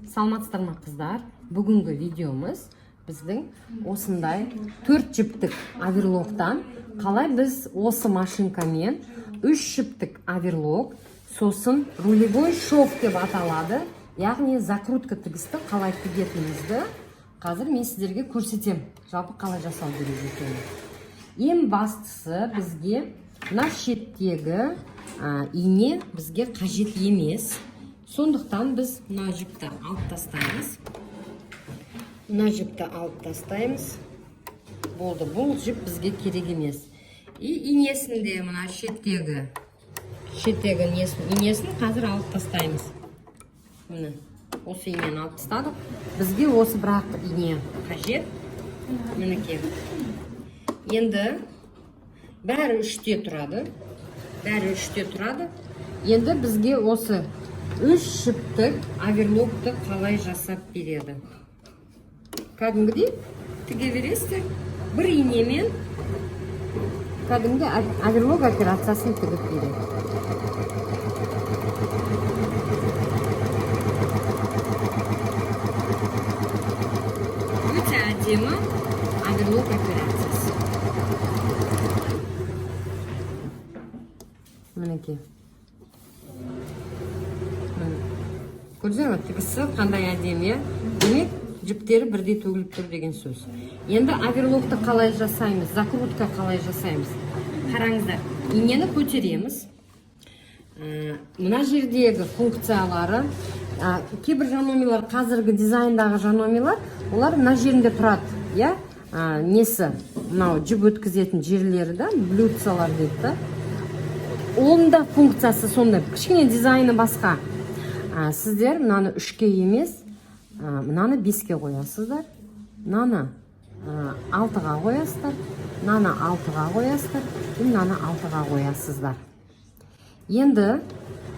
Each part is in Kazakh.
Саламатсыздар ма қыздар? Бүгінгі видеомыз біздің осындай 4 жіптік оверлоктан қалай біз осы машинкамен 3 жіптік оверлок, сосын рулевой шов деп аталады, яғни закрутка тігісті қалай тігетінімізді қазір мен сіздерге көрсетем. Жалпы қалай жасау керек екенін. Ең бастысы бізге мына шеттегі ине бізге қажет емес. Сондықтан біз мына жіпті алып тастаймыз. Болды, бұл жіп бізге керек емес. И инесінде мына шеттегі инесін қазір алып тастаймыз. Міне, осы инені алып тастадық. Бізге осы бірақ ине қажет. Мінекей. Енді бәрі үште тұрады. Енді бізге осы 3 жіптік оверлокты қалай жасап береді. Кәдімгідей тіге бересіздер. Бір инемен кәдімгі оверлок операциясын тігіп береді. Өте әдемі оверлок операциясы. Мінекей. Көрдіңіз ме? Тігісі қандай әдемі. Демек, жіптері бірдей төгіліп тұр деген сөз. Енді оверлокты қалай жасаймыз, закрутка қалай жасаймыз. Қараңыздар, инені көтереміз. Мына жердегі функциялары, кейбір жаномилар, қазіргі дизайндағы жаномилар, олар мына жерінде тұрады. Несі, мынау жіп өткізетін жерлері да, блюдцалар дейді. Оның да функциясы сондай, кішкене дизайны басқа. Сіздер мынаны 3-ке емес, мынаны 5-ке қоясыздар, мынаны 6-ға қоясыздар, мынаны 6-ға қоясыздар, мынаны 6-ға қоясыздар. Енді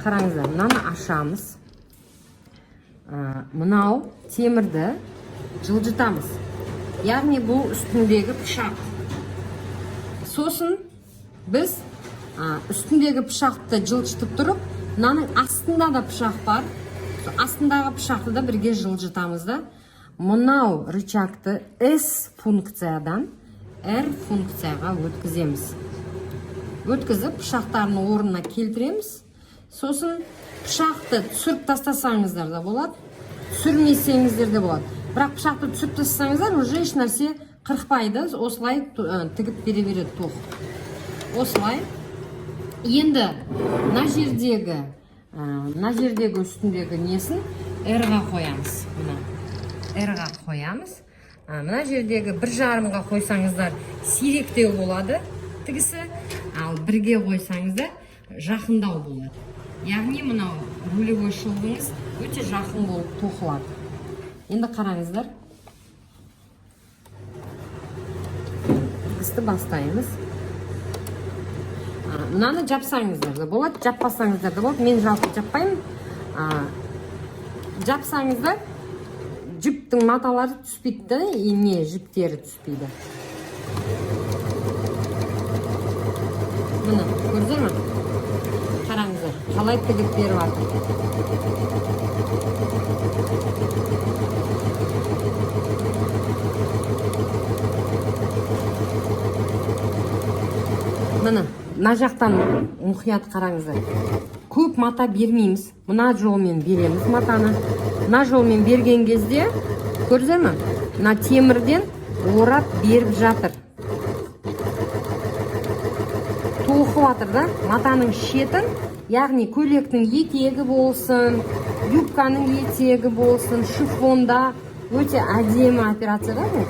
қараңыздар, мынаны ашамыз. Мынау темірді жылжытамыз. Яғни бұл үстіндегі пышақ. Сосын біз үстіндегі пышақты жылжытып тұрып, мынаның астында да пышақ бар. Астындағы пышақты да бірге жылжытамыз да. Мынау рычагты S функциядан R функцияға өткіземіз. Өткізіп, пышақтарын орнына келтіреміз. Сосын пышақты түсіріп тастасаңыздар да болады, түсірмесеңіздер де болады. Бірақ пышақты түсіріп тастасаңыздар, уже еш нәрсе қырқпайды, осылай тігіп бере береді тоқ. Осылай. Енді мына жердегі үстіндегі несін R-ға қоямыз. R-ға қоямыз. Мына жердегі 1,5-ға қойсаңыздар сиректеу болады тігісі, ал 1-ге қойсаңыздар жақындау болады. Яғни мынау рулевой шовыңыз өте жақын болып тоқылады. Енді қараңыздар. Тігісті бастаймыз. Мынаны жапсаңыздар да болады, жаппасаңыздар да болады. Мен жалпы жаппаймын. Жапсаңыздар, жіптің маталары түспейді, ине жіптері түспейді. Міне, көрдіңіз ме? Қараңыздар, қалай тігіп беріп жатыр. Міне, мына жақтан мұқият қараңыздар. Көп мата бермейміз. Мына жолмен береміз матаны. Мына жолмен берген кезде, көрдіңіз ме? Мына темірден орап беріп жатыр. Тоқып жатыр да, матаның шетін, яғни көйлектің етегі болсын, юбканың етегі болсын, шифонда өте әдемі операция да бұл.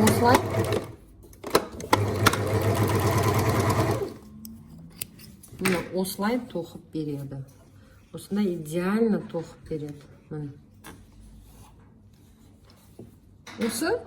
Осылай. Осылай тоқып береді. Осындай идеально тоқып береді. Осы?